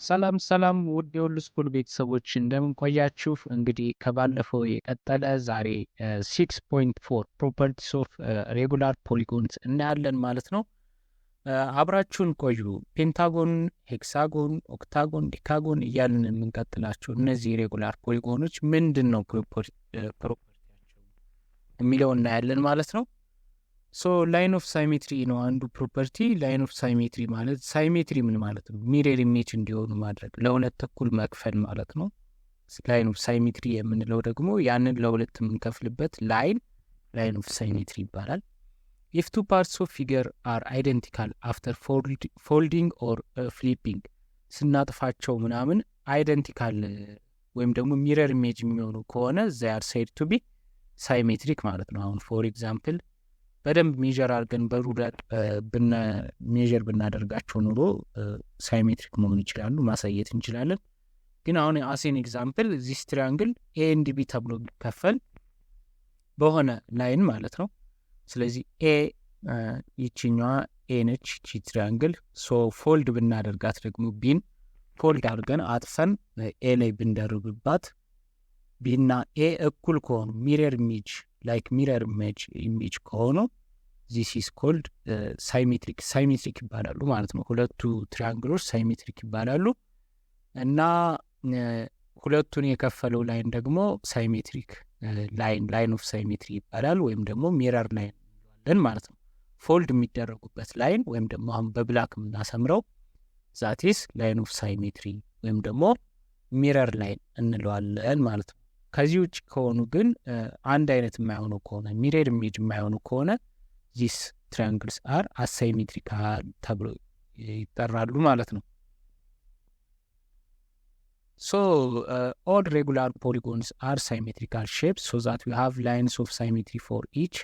ሰላም ሰላም ውድ የሁሉ ስኩል ቤተሰቦች እንደምን ቆያችሁ? እንግዲህ ከባለፈው የቀጠለ ዛሬ 6.4 ፕሮፐርቲስ ኦፍ ሬጉላር ፖሊጎንስ እናያለን ማለት ነው። አብራችሁን ቆዩ። ፔንታጎን፣ ሄክሳጎን፣ ኦክታጎን፣ ዲካጎን እያልን የምንቀጥላቸው እነዚህ ሬጉላር ፖሊጎኖች ምንድን ነው ፕሮፐርቲያቸው የሚለው እናያለን ማለት ነው። ሶ ላይን ኦፍ ሳይሜትሪ ነው አንዱ ፕሮፐርቲ። ላይን ኦፍ ሳይሜትሪ ማለት ሳይሜትሪ ምን ማለት ነው? ሚረር ኢሜጅ እንዲሆኑ ማድረግ፣ ለሁለት እኩል መክፈል ማለት ነው። ላይን ኦፍ ሳይሜትሪ የምንለው ደግሞ ያንን ለሁለት የምንከፍልበት ላይን ኦፍ ሳይሜትሪ ይባላል። ኢፍ ቱ ፓርትስ ኦፍ ፊገር አር አይደንቲካል አፍተር ፎልዲንግ ኦር ፍሊፒንግ፣ ስናጥፋቸው ምናምን አይደንቲካል ወይም ደግሞ ሚረር ኢሜጅ የሚሆኑ ከሆነ they are said to be ሳይሜትሪክ ማለት ነው። አሁን ፎር ኤግዛምፕል በደንብ ሜዥር አድርገን በሩለር ሜዥር ብናደርጋቸው ኑሮ ሳይሜትሪክ መሆን ይችላሉ፣ ማሳየት እንችላለን። ግን አሁን አሴን ኤግዛምፕል ዚስ ትሪያንግል ኤ ኤንድ ቢ ተብሎ ቢከፈል በሆነ ላይን ማለት ነው። ስለዚህ ኤ ይችኛዋ ኤ ነች፣ ይቺ ትሪያንግል። ሶ ፎልድ ብናደርጋት ደግሞ ቢን ፎልድ አድርገን አጥፈን ኤ ላይ ብንደርብባት ቢና ኤ እኩል ከሆኑ ሚረር ኢሜጅ ላይክ ሚረር ኢሜጅ ከሆኑ ዚስ ኢዝ ኮልድ ሳይሜትሪክ ይባላሉ ማለት ነው። ሁለቱ ትሪያንግሎች ሳይሜትሪክ ይባላሉ እና ሁለቱን የከፈለው ላይን ደግሞ ሳይሜትሪክ ላይን ኦፍ ሳይሜትሪ ይባላል፣ ወይም ደግሞ ሚረር ላይን እንለዋለን ማለት ነው። ፎልድ የሚደረጉበት ላይን ወይም ደግሞ አሁን በብላክ የምናሰምረው ዛቲስ ላይን ኦፍ ሳይሜትሪ ወይም ደግሞ ሚረር ላይን እንለዋለን ማለት ነው። ከዚህ ውጭ ከሆኑ ግን አንድ አይነት የማይሆኑ ከሆነ ሚረር ኢሜጅ የማይሆኑ ከሆነ ዚስ ትሪያንግልስ አር አሳይሜትሪካል ተብሎ ይጠራሉ ማለት ነው። ሶ ኦድ ሬጉላር ፖሊጎንስ አር ሳይሜትሪካል ሼፕስ ሶ ዛት ዊ ሃቭ ላይንስ ኦፍ ሳይሜትሪ ፎር ኢች።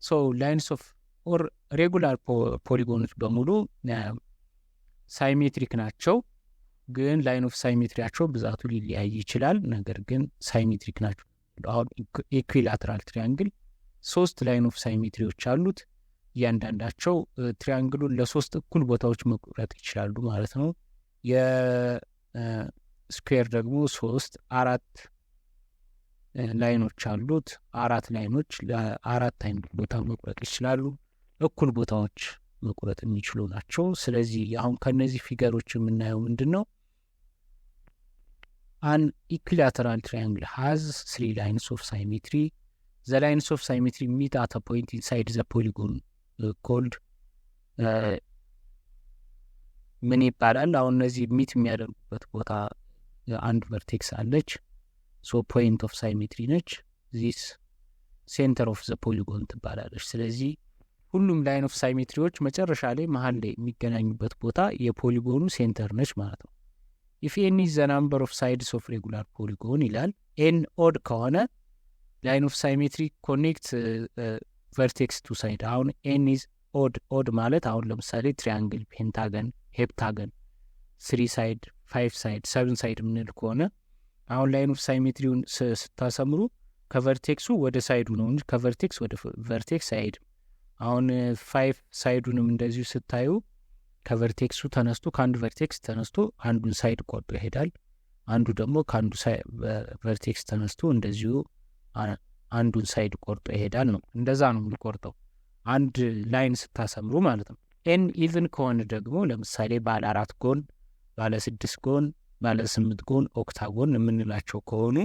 ሶ ላይንስ ኦፍ ኦር ሬጉላር ፖሊጎኖች በሙሉ ሳይሜትሪክ ናቸው፣ ግን ላይን ኦፍ ሳይሜትሪያቸው ብዛቱ ሊለያይ ይችላል። ነገር ግን ሳይሜትሪክ ናቸው። አሁን ኢኩላተራል ትሪያንግል 3 ላይን ኦፍ ሳይሜትሪዎች አሉት። እያንዳንዳቸው ትሪያንግሉን ለ3 እኩል ቦታዎች መቁረጥ ይችላሉ ማለት ነው። የስኩዌር ደግሞ 4 ላይኖች አሉት። 4 ላይኖች ለ4 አይነት ቦታ መቁረጥ ይችላሉ። እኩል ቦታዎች መቁረጥ የሚችሉ ናቸው። ስለዚህ አሁን ከነዚህ ፊገሮች የምናየው ምንድን ነው? An equilateral triangle has 3 lines of symmetry. The lines of symmetry meet at a point inside the polygon called ምን ይባላል? አሁን እነዚህ ሚት የሚያደርጉበት ቦታ አንድ ቨርቴክስ አለች። ሶ ፖይንት ኦፍ ሳይሜትሪ ነች። ዚስ ሴንተር ኦፍ ዘ ፖሊጎን ትባላለች። ስለዚህ ሁሉም ላይን ኦፍ ሳይሜትሪዎች መጨረሻ ላይ መሀል ላይ የሚገናኙበት ቦታ የፖሊጎኑ ሴንተር ነች ማለት ነው። ኢፍ ኤን ኢዝ ዘ ናምበር ኦፍ ሳይድስ ኦፍ ሬጉላር ፖሊጎን ይላል። ኤን ኦድ ከሆነ ላይን ኦፍ ሳይሜትሪ ኮኔክት ቨርቴክስ ቱ ሳይድ። አሁን ኤን ኢዝ ኦድ ማለት አሁን ለምሳሌ ትሪያንግል፣ ፔንታገን፣ ሄፕታገን 3 ሳይድ፣ 5 ሳይድ፣ 7 ሳይድ የምንል ከሆነ አሁን ላይን ኦፍ ሳይሜትሪውን ስታሰምሩ ከቨርቴክሱ ወደ ሳይዱ ነው እንጂ ከቨርቴክስ ወደ ቨርቴክስ አይሄድም። አሁን 5 ሳይዱንም እንደዚሁ ስታዩ ከቨርቴክሱ ተነስቶ ከአንዱ ቨርቴክስ ተነስቶ አንዱን ሳይድ ቆርጦ ይሄዳል። አንዱ ደግሞ ከአንዱ ቨርቴክስ ተነስቶ እንደዚሁ አንዱን ሳይድ ቆርጦ ይሄዳል ነው። እንደዛ ነው የሚቆርጠው አንድ ላይን ስታሰምሩ ማለት ነው። ኤን ኢቭን ከሆነ ደግሞ ለምሳሌ ባለ 4 ጎን፣ ባለ 6 ጎን፣ ባለ 8 ጎን፣ ኦክታጎን የምንላቸው ከሆኑ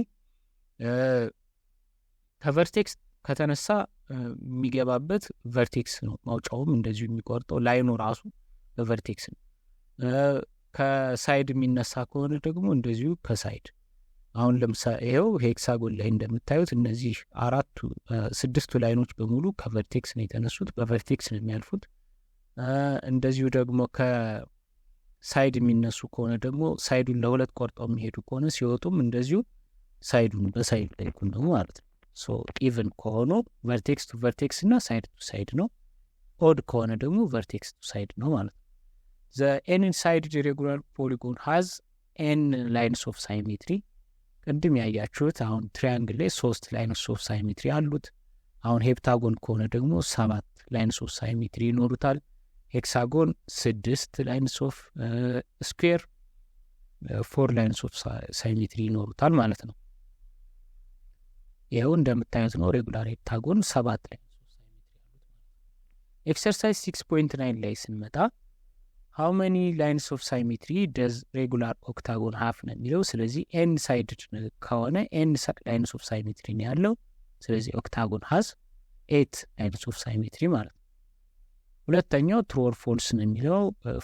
ከቨርቴክስ ከተነሳ የሚገባበት ቨርቴክስ ነው። ማውጫውም እንደዚሁ የሚቆርጠው ላይኑ ራሱ በቨርቴክስ ነው። ከሳይድ የሚነሳ ከሆነ ደግሞ እንደዚሁ ከሳይድ። አሁን ለምሳሌ ይኸው ሄክሳጎን ላይ እንደምታዩት እነዚህ 6ቱ ላይኖች በሙሉ ከቨርቴክስ ነው የተነሱት፣ በቨርቴክስ ነው የሚያልፉት። እንደዚሁ ደግሞ ከሳይድ የሚነሱ ከሆነ ደግሞ ሳይዱን ለሁለት ቆርጠው የሚሄዱ ከሆነ ሲወጡም እንደዚሁ ሳይዱን በሳይድ ላይ ነው ማለት ነው። ሶ ኢቭን ከሆኑ ቨርቴክስ ቱ ቨርቴክስ እና ሳይድ ቱ ሳይድ ነው። ኦድ ከሆነ ደግሞ ቨርቴክስ ቱ ሳይድ ነው ማለት ነው። ዘ ኤን ኢንሳይድ ሬጉላር ፖሊጎን ሃዝ ኤን ላይንስ ኦፍ ሳይሜትሪ። ቅድም ያያችሁት አሁን ትሪያንግል ላይ 3 ላይንስ ኦፍ ሳይሜትሪ አሉት። አሁን ሄፕታጎን ከሆነ ደግሞ 7 ላይንስ ኦፍ ሳይሜትሪ ይኖሩታል። ሄክሳጎን 6 ላይንስ ኦፍ ስኩዌር 4 ላይንስ ኦፍ ሳይሜትሪ ይኖሩታል ማለት ነው። ይኸው እንደምታዩት ነው። ሬጉላር ሄክታጎን 7 ላይንስ ኦፍ ሳይሜትሪ ያሉት። ኤክሰርሳይዝ 6.9 ላይ ስንመጣ ሃው መኒ ላይንስ ኦፍ ሳይሜትሪ ደዝ ሬጉላር ኦክታጎን ሃፍ ነው የሚለው። ስለዚህ ኤን ሳይድድ ከሆነ ኤን ላይንስ ኦፍ ሳይሜትሪ ነው ያለው። ስለዚህ ኦክታጎን ሃዝ 8 ላይንስ ኦፍ ሳይሜትሪ ማለት ነው። ሁለተኛው ትሩ ኦር ፎልስ ነው የሚለው።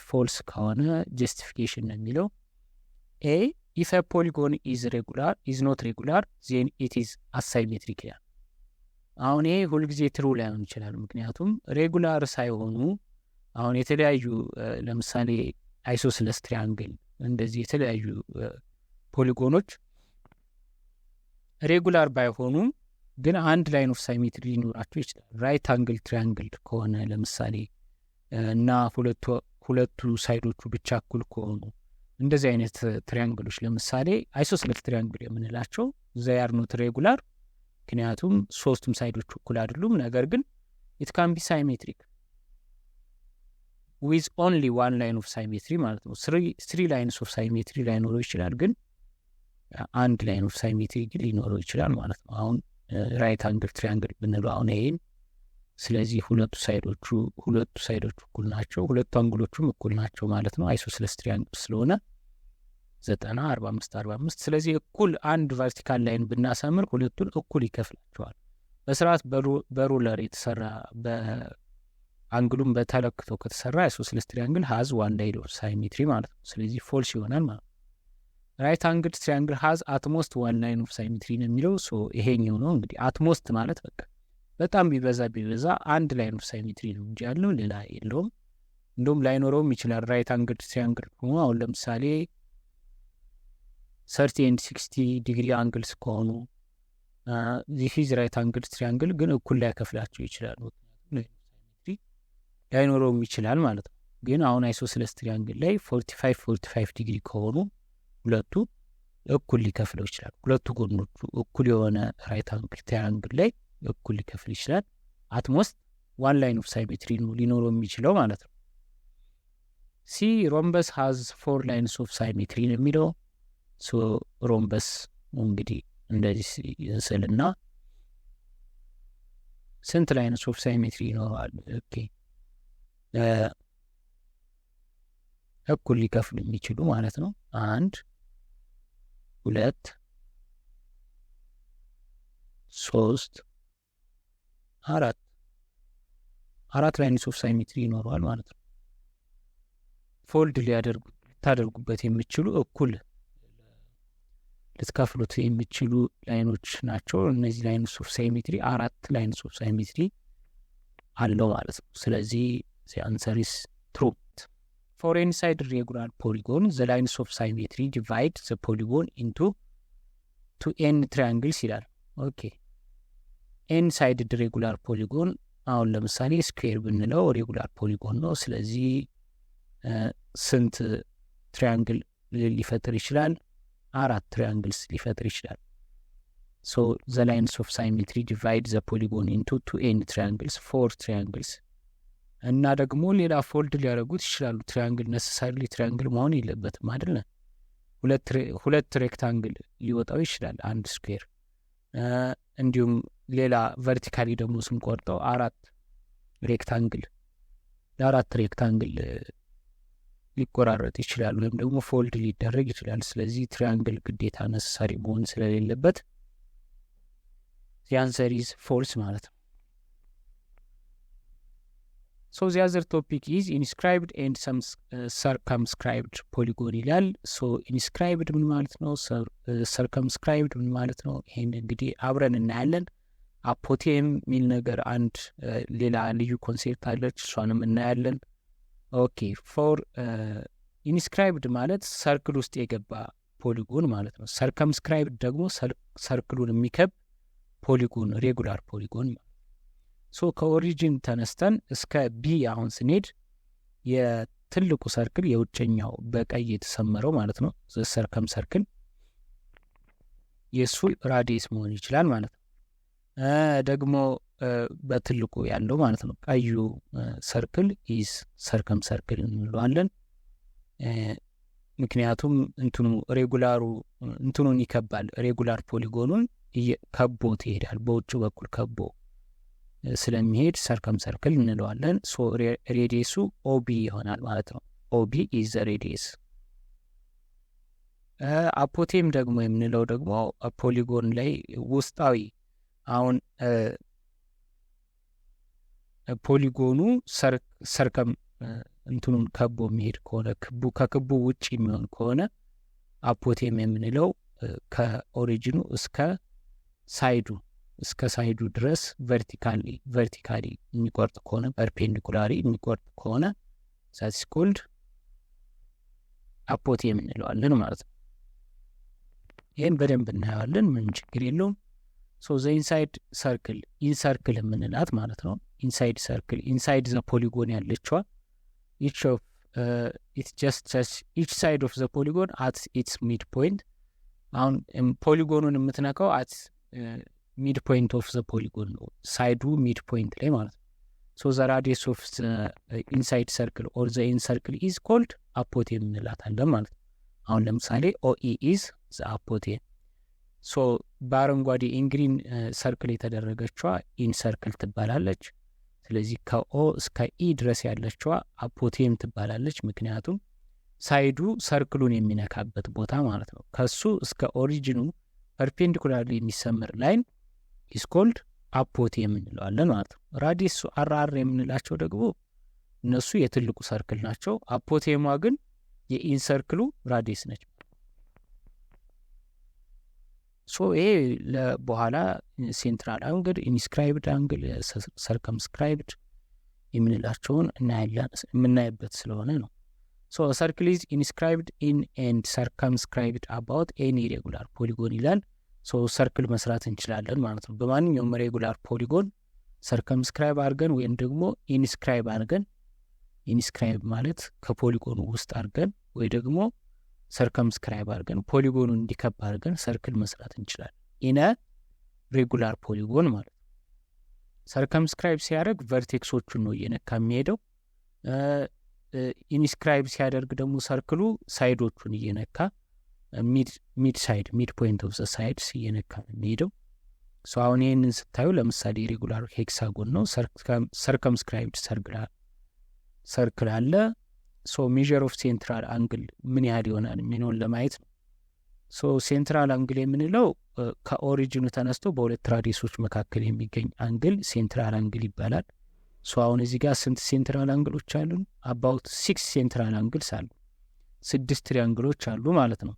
ፎልስ ከሆነ ጀስቲፊኬሽን ነው የሚለው። ኤ ኢፍ አ ፖሊጎን ኢዝ ኖት ሬጉላር ዜን ኢት ኢዝ አሳይሜትሪክ ይላል። አሁን ይሄ ሁልጊዜ ትሩ ላይሆን ይችላል። ምክንያቱም ሬጉላር ሳይሆኑ አሁን የተለያዩ ለምሳሌ አይሶስለስ ትሪያንግል እንደዚህ የተለያዩ ፖሊጎኖች ሬጉላር ባይሆኑም ግን አንድ ላይን ኦፍ ሳይሜትሪ ሊኖራቸው ይችላል። ራይት አንግል ትሪያንግል ከሆነ ለምሳሌ እና ሁለቱ ሳይዶቹ ብቻ እኩል ከሆኑ እንደዚህ አይነት ትሪያንግሎች ለምሳሌ አይሶስለስ ትሪያንግል የምንላቸው ዘይ አር ኖት ሬጉላር፣ ምክንያቱም ሶስቱም ሳይዶቹ እኩል አይደሉም። ነገር ግን ኢት ካን ቢ ሳይሜትሪክ ዊዝ ኦንሊ ዋን ላይን ኦፍ ሳይሜትሪ ማለት ነው። 3 ላይንስ ኦፍ ሳይሜትሪ ላይኖረው ይችላል፣ ግን አንድ ላይን ኦፍ ሳይሜትሪ ግን ሊኖረው ይችላል ማለት ነው። አሁን ራይት አንግል ትሪያንግል ብንለው አሁን ይሄን፣ ስለዚህ ሁለቱ ሳይዶቹ እኩል ናቸው፣ ሁለቱ አንግሎቹም እኩል ናቸው ማለት ነው። አይሶስለስ ትሪያንግል ስለሆነ 90 45 45። ስለዚህ እኩል አንድ ቨርቲካል ላይን ብናሰምር ሁለቱን እኩል ይከፍላቸዋል። በስርዓት በሩለር የተሰራ አንግሉም በተለክቶ ከተሰራ አይሶስለስ ትሪያንግል ሃዝ ዋን ላይን ኦፍ ሳይሜትሪ ማለት ነው። ስለዚህ ፎልስ ይሆናል ማለት ነው። ራይት አንግል ትሪያንግል ሃዝ አትሞስት ዋን ላይን ኦፍ ሳይሜትሪ ነው የሚለው። ሶ ይሄኛው ነው እንግዲህ አትሞስት ማለት በቃ በጣም ቢበዛ አንድ ላይን ኦፍ ሳይሜትሪ ነው እንጂ ያለው ሌላ የለውም። እንደውም ላይኖረውም ይችላል። ራይት አንግል ትሪያንግል ሆኖ አሁን ለምሳሌ 30 and 60 ዲግሪ አንግልስ ከሆኑ ዚስ ኢዝ ራይት አንግል ትሪያንግል ግን እኩል ላይከፍላቸው ይችላሉ። ላይኖረውም ይችላል ማለት ነው። ግን አሁን አይሶስለስ ትሪያንግል ላይ 45 ዲግሪ ከሆኑ ሁለቱ እኩል ሊከፍለው ይችላል። ሁለቱ ጎኖቹ እኩል የሆነ ራይት አንግል ትሪያንግል ላይ እኩል ሊከፍል ይችላል። አትሞስት ዋን ላይን ኦፍ ሳይሜትሪ ነው ሊኖረው የሚችለው ማለት ነው። ሲ ሮምበስ ሃዝ 4 ላይንስ ኦፍ ሳይሜትሪ ነው የሚለው። ሶ ሮምበስ እንግዲህ እንደዚህ ስልና ስንት ላይንስ ኦፍ ሳይሜትሪ ይኖረዋል? ኦኬ እኩል ሊከፍሉ የሚችሉ ማለት ነው። 1 2 3 4 ላይንስ ኦፍ ሳይሜትሪ ይኖረዋል ማለት ነው። ፎልድ ልታደርጉበት የሚችሉ እኩል ልትከፍሉት የሚችሉ ላይኖች ናቸው እነዚህ ላይንስ ኦፍ ሳይሜትሪ። 4 ላይንስ ኦፍ ሳይሜትሪ አለው ማለት ነው። ስለዚህ the answer is true. For inside regular polygon, the lines of symmetry divide the polygon into 2n triangles ይላል። ኦኬ ኢንሳይድ ሬጉላር ፖሊጎን አሁን ለምሳሌ ስኩዌር ብንለው ሬጉላር ፖሊጎን ነው። ስለዚህ ስንት ትሪያንግል ሊፈጥር ይችላል? 4 ትሪያንግልስ ሊፈጥር ይችላል። so the lines of symmetry divide the polygon into 2n triangles 4 triangles እና ደግሞ ሌላ ፎልድ ሊያደርጉት ይችላሉ። ትሪያንግል ነሰሳሪሊ ትሪያንግል መሆን የለበትም አይደለ? ሁለት ሬክታንግል ሊወጣው ይችላል አንድ ስኩዌር። እንዲሁም ሌላ ቨርቲካሊ ደግሞ ስንቆርጠው 4 ሬክታንግል ለ4 ሬክታንግል ሊቆራረጥ ይችላል ወይም ደግሞ ፎልድ ሊደረግ ይችላል። ስለዚህ ትሪያንግል ግዴታ ነሰሳሪ መሆን ስለሌለበት the answer is false ማለት ነው። so the other topic is inscribed and some circumscribed polygon ይላል። so inscribed ምን ማለት ነው? circumscribed ምን ማለት ነው? ይሄን እንግዲህ አብረን እናያለን። አፖቴም ሚል ነገር አንድ ሌላ ልዩ ኮንሴፕት አለች፣ እሷንም እናያለን። ኦኬ ፎር ኢንስክራይብድ ማለት ሰርክል ውስጥ የገባ ፖሊጎን ማለት ነው። ሰርከምስክራይብድ ደግሞ ሰርክሉን የሚከብ ፖሊጎን ሬጉላር ፖሊጎን ማለት ነው። ሶ ከኦሪጂን ተነስተን እስከ ቢ አሁን ስንሄድ የትልቁ ሰርክል የውጨኛው በቀይ የተሰመረው ማለት ነው ሰርከም ሰርክል የሱ ራዲየስ መሆን ይችላል ማለት ነው። ደግሞ በትልቁ ያለው ማለት ነው ቀዩ ሰርክል ኢዝ ሰርከም ሰርክል እንለዋለን። ምክንያቱም እንትኑ ሬጉላሩ እንትኑን ይከባል። ሬጉላር ፖሊጎኑን ከቦት ይሄዳል። በውጭ በኩል ከቦ ስለሚሄድ ሰርከም ሰርክል እንለዋለን። ሶ ሬዲየሱ ኦቢ ይሆናል ማለት ነው። ኦቢ ኢዝ ዘ ሬዲየስ። አፖቴም ደግሞ የምንለው ደግሞ ፖሊጎን ላይ ውስጣዊ አሁን ፖሊጎኑ ሰርከም እንትኑን ከቦ የሚሄድ ከሆነ ከክቡ ውጭ የሚሆን ከሆነ አፖቴም የምንለው ከኦሪጂኑ እስከ ሳይዱ ድረስ ቨርቲካሊ የሚቆርጥ ከሆነ ፐርፔንዲኩላሪ የሚቆርጥ ከሆነ ዛትስ ኮልድ አፖቴም እንለዋለን ማለት ነው። ይህን በደንብ እናየዋለን፣ ምን ችግር የለውም። ሶ ዘ ኢንሳይድ ሰርክል ኢንሰርክል የምንላት ማለት ነው። ኢንሳይድ ሰርክል ኢንሳይድ ዘ ፖሊጎን ያለችዋ ኢች ሳይድ ኦፍ ዘ ፖሊጎን አት ኢትስ ሚድ ፖይንት። አሁን ፖሊጎኑን የምትነካው አት ሚድ ፖይንት ኦፍ ዘ ፖሊጎን ነው፣ ሳይዱ ሚድ ፖይንት ላይ ማለት ነው። ሶ ዘ ራዲየስ ኦፍ ኢንሳይድ ሰርክል ኦር ዘ ኢንሰርክል ኢዝ ኮልድ አፖቴም እንላታለን ማለት ነው። አሁን ለምሳሌ ኦኢ ኢዝ ዘ አፖቴም። ሶ በአረንጓዴ ኢንግሪን ሰርክል የተደረገችዋ ኢንሰርክል ትባላለች። ስለዚህ ከኦ እስከ ኢ ድረስ ያለችዋ አፖቴም ትባላለች። ምክንያቱም ሳይዱ ሰርክሉን የሚነካበት ቦታ ማለት ነው። ከሱ እስከ ኦሪጂኑ ፐርፔንዲኩላር የሚሰመር ላይን ኢዝ ኮልድ አፖቴም እንለዋለን ማለት ነው። ራዲየሱ አር የምንላቸው ደግሞ እነሱ የትልቁ ሰርክል ናቸው። አፖቴሟ ግን የኢንሰርክሉ ራዲየስ ነች። ሶ ይሄ በኋላ ሴንትራል አንግል፣ ኢንስክራይብድ አንግል፣ ሰርከምስክራይብድ የምንላቸውን የምናይበት ስለሆነ ነው። ሶ ሰርክል ኢዝ ኢንስክራይብድ ኢን ኤንድ ሰርከምስክራይብድ አባውት ኤኒ ሬጉላር ፖሊጎን ይላል። ሶ ሰርክል መስራት እንችላለን ማለት ነው። በማንኛውም ሬጉላር ፖሊጎን ሰርከምስክራይብ አድርገን ወይም ደግሞ ኢንስክራይብ አድርገን፣ ኢንስክራይብ ማለት ከፖሊጎኑ ውስጥ አድርገን ወይ ደግሞ ሰርከምስክራይብ አድርገን ፖሊጎኑን እንዲከብ አድርገን ሰርክል መስራት እንችላለን። ኢነ ሬጉላር ፖሊጎን ማለት ነው። ሰርከምስክራይብ ሲያደርግ ቨርቴክሶቹን ነው እየነካ የሚሄደው። ኢንስክራይብ ሲያደርግ ደግሞ ሰርክሉ ሳይዶቹን እየነካ ሚድ ፖይንት ኦፍ ዘ ሳይድስ እየነካ የሚሄደው። ሶ አሁን ይህንን ስታዩ ለምሳሌ ሬጉላር ሄክሳጎን ነው፣ ሰርከምስክራይብድ ሰርክል አለ። ሶ ሜዥር ኦፍ ሴንትራል አንግል ምን ያህል ይሆናል የሚሆን ለማየት ነው። ሶ ሴንትራል አንግል የምንለው ከኦሪጂኑ ተነስቶ በሁለት ራዲየሶች መካከል የሚገኝ አንግል ሴንትራል አንግል ይባላል። ሶ አሁን እዚህ ጋር ስንት ሴንትራል አንግሎች አሉን? አባውት 6 ሴንትራል አንግልስ አሉ። 6 ትሪያንግሎች አሉ ማለት ነው።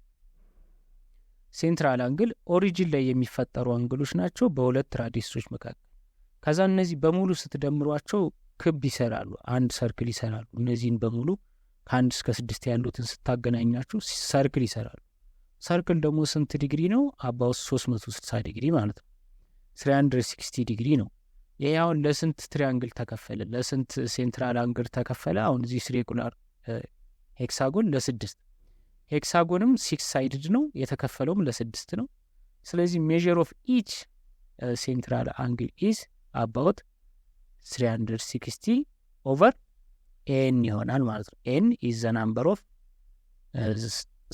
ሴንትራል አንግል ኦሪጂን ላይ የሚፈጠሩ አንግሎች ናቸው በሁለት ራዲየሶች መካከል። ከዛ እነዚህ በሙሉ ስትደምሯቸው ክብ ይሰራሉ፣ አንድ ሰርክል ይሰራሉ። እነዚህን በሙሉ ከ1 እስከ 6 ያሉትን ስታገናኛችሁ ሰርክል ይሰራሉ። ሰርክል ደግሞ ስንት ዲግሪ ነው? አባውት 360 ዲግሪ ማለት ነው። 360 ዲግሪ ነው። ይሄ አሁን ለስንት ትሪያንግል ተከፈለ? ለስንት ሴንትራል አንግል ተከፈለ? አሁን እዚህ ሬጉላር ሄክሳጎን ለ6፣ ሄክሳጎንም 6 ሳይድድ ነው የተከፈለውም ለ6 ነው። ስለዚህ ሜዥር ኦፍ ኢች ሴንትራል አንግል ኢዝ አባውት 360 ኦቨር ኤን ይሆናል ማለት ነው። ኤን ኢዝ ዘ ናምበር ኦፍ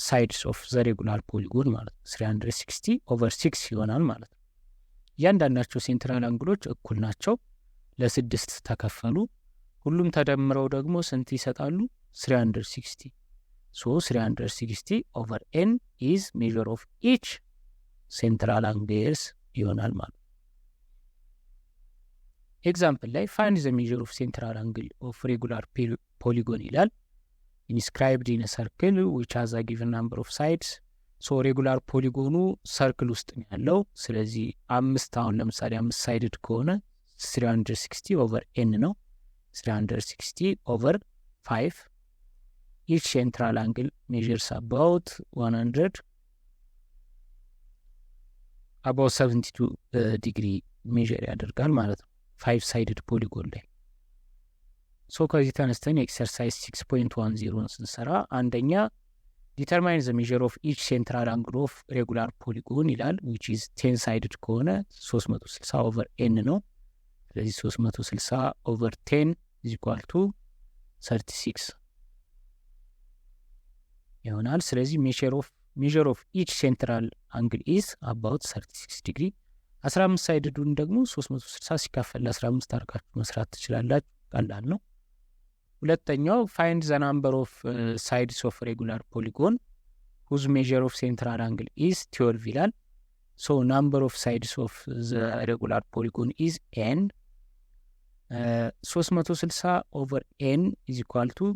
ሳይድስ ኦፍ ዘ ሬጉላር ፖሊጎን ማለት ነው። 360 ኦቨር 6 ይሆናል ማለት ነው። እያንዳንዳቸው ሴንትራል አንግሎች እኩል ናቸው፣ ለ6 ተከፈሉ። ሁሉም ተደምረው ደግሞ ስንት ይሰጣሉ? 360። ሶ 360 ኦቨር ኤን ኢዝ ሜዥር ኦፍ ኢች ሴንትራል አንግልስ ይሆናል ማለት ነው። ኤግዛምፕል ላይ ፋይንድ ዘ ሜዥር ኦፍ ሴንትራል አንግል ኦፍ ሬጉላር ፖሊጎን ይላል። ኢንስክራይብድ ኢን ሰርክል ዊች ሃዝ አ ጊቨን ናምበር ኦፍ ሳይድስ። ሶ ሬጉላር ፖሊጎኑ ሰርክል ውስጥ ነው ያለው። ስለዚህ አሁን ለምሳሌ 5 ሳይድድ ከሆነ 360 ኦቨር ኤን ነው። 360 ኦቨር 5 ኢች ሴንትራል አንግል ሜዥርስ አባውት 72 ዲግሪ ሜዥር ያደርጋል ማለት ነው 5 ሳይድድ ፖሊጎን ላይ። ሶ ከዚህ ተነስተን ኤክሰርሳይዝ 6.10 ስንሰራ አንደኛ ዲተርማይን ዘ ሜዥር ኦፍ ኢች ሴንትራል አንግል ኦፍ ሬጉላር ፖሊጎን ይላል ዊች ኢዝ 10 ሳይድድ ከሆነ 360 ኦቨር ኤን ነው። ስለዚህ 360 ኦቨር 10 ኢዝ ኢኳል ቱ 36። ይሆናል። ስለዚህ measure of each central angle is about 36 ዲግሪ። 15 ሳይድዱን ደግሞ 360 ሲካፈል ለ15 አድርጋችሁ መስራት ትችላላችሁ። ቀላል ነው። ሁለተኛው find the number of sides of regular polygon whose measure of central angle is 12 ይላል። so number of sides of the regular polygon is n 360 over n is equal to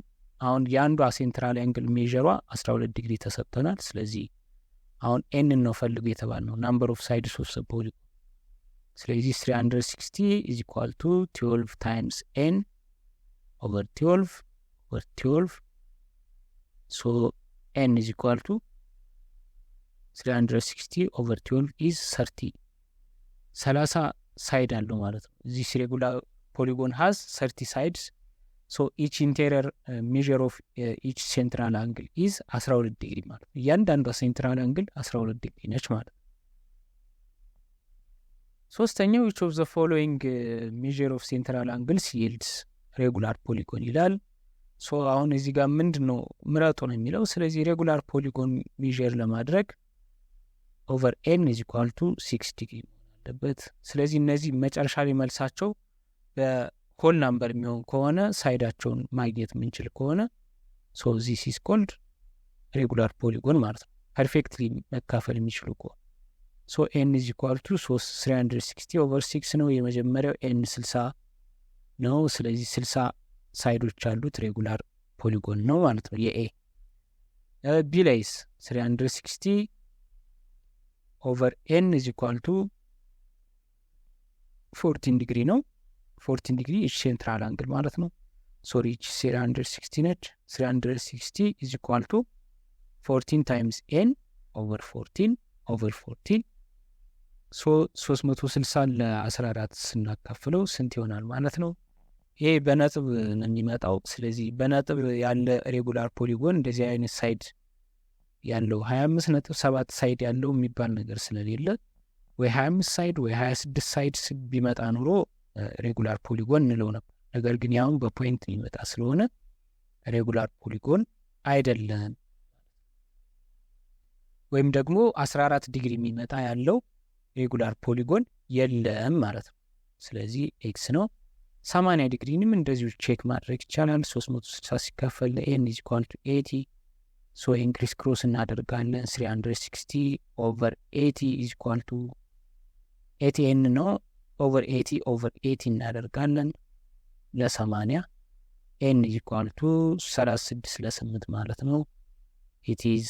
አሁን የአንዷ ሴንትራል አንግል ሜዥሯ 12 ዲግሪ ተሰጥቶናል። ስለዚህ አሁን n ነው ፈልጉ የተባልነው number of sides of the polygon። ስለዚህ 360 is equal to 12 times n over 12 over 12 so n is equal to 360 over 12 is 30 ሳይድ አለው ማለት ነው። this regular polygon has 30 sides so each interior measure of each central angle is 12 ዲግሪ ማለት ነው። እያንዳንዷ ሴንትራል አንግል 12 ዲግሪ ነች ማለት ነው። ሶስተኛው which of the following measure of central angles yields regular polygon ይላል። ሶ አሁን እዚህ ጋር ምንድነው ምረጡ ነው የሚለው። ስለዚህ ሬጉላር ፖሊጎን ሜዥር ለማድረግ over n is equal to 6 ዲግሪ አለበት። ስለዚህ እነዚህ መጨረሻ ላይ መልሳቸው በሆል ናምበር የሚሆን ከሆነ ሳይዳቸውን ማግኘት የምንችል ከሆነ so this is called regular polygon ማለት ነው። ፐርፌክትሊ መካፈል የሚችሉ ከሆነ so n is equal to 360 over 6 ነው የመጀመሪያው። n 60 ነው። ስለዚህ 60 ሳይዶች አሉት ሬጉላር ፖሊጎን ነው ማለት ነው የኤ። ቢ ላይስ 360 over n is equal to 14 ዲግሪ ነው። 14 ዲግሪ each central angle ማለት ነው። ሶሪ each 360 ነች። 360 is equal to 14 times n over 14 over 14 so 360 ለ14 ስናካፍለው ስንት ይሆናል ማለት ነው? ይሄ በነጥብ ነው የሚመጣው። ስለዚህ በነጥብ ያለ ሬጉላር ፖሊጎን እንደዚህ አይነት ሳይድ ያለው 25.7 ሳይድ ያለው የሚባል ነገር ስለሌለ ወይ 25 ሳይድ ወይ 26 ሳይድ ቢመጣ ኑሮ ሬጉላር ፖሊጎን እንለው ነበር። ነገር ግን ያው በፖይንት የሚመጣ ስለሆነ ሬጉላር ፖሊጎን አይደለም። ወይም ደግሞ 14 ዲግሪ የሚመጣ ያለው ሬጉላር ፖሊጎን የለም ማለት ነው። ስለዚህ ኤክስ ነው። 80 ዲግሪንም እንደዚሁ ቼክ ማድረግ ይቻላል። 360 ሲካፈል ለn is equal to 80 so ኢንክሪስ ክሮስ እናደርጋለን። 360 over 80 is equal to 80n ነው over 80 over 80 እናደርጋለን ለ80 n is equal to 36 ለ8 ማለት ነው። it is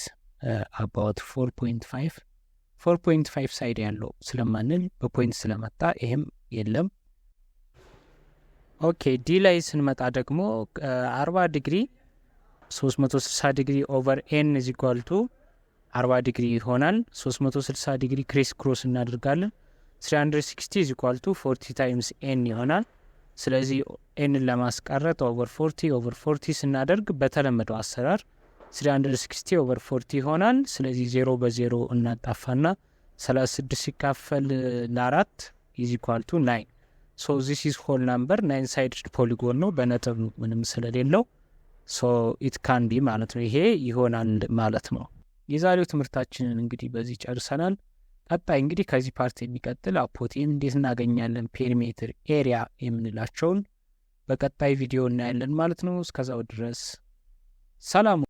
about 4.5 ሳይድ ያለው ስለማንል በፖይንት ስለመጣ ይሄም የለም። ኦኬ ዲ ላይ ስንመጣ ደግሞ 40 ዲግሪ 360 ዲግሪ ኦቨር n is equal to 40 ዲግሪ ይሆናል። 360 ዲግሪ ክሪስ ክሮስ እናደርጋለን። 360 is equal to 40 times n ይሆናል። ስለዚህ n ለማስቀረት ኦቨር 40 ስናደርግ በተለመደው አሰራር 360 ኦቨር 40 ይሆናል። ስለዚህ 0 በ0 እናጣፋና 36 ሲካፈል ለ4 is equal to 9 so this is whole number 9 sided polygon ነው በነጥብ ምንም ስለሌለው so it can be ማለት ነው። ይሄ ይሆናል ማለት ነው። የዛሬው ትምህርታችንን እንግዲህ በዚህ ጨርሰናል። ቀጣይ እንግዲህ ከዚህ ፓርት የሚቀጥል አፖቴን እንዴት እናገኛለን፣ ፔሪሜትር፣ ኤሪያ የምንላቸውን በቀጣይ ቪዲዮ እናያለን ማለት ነው። እስከዛው ድረስ ሰላም።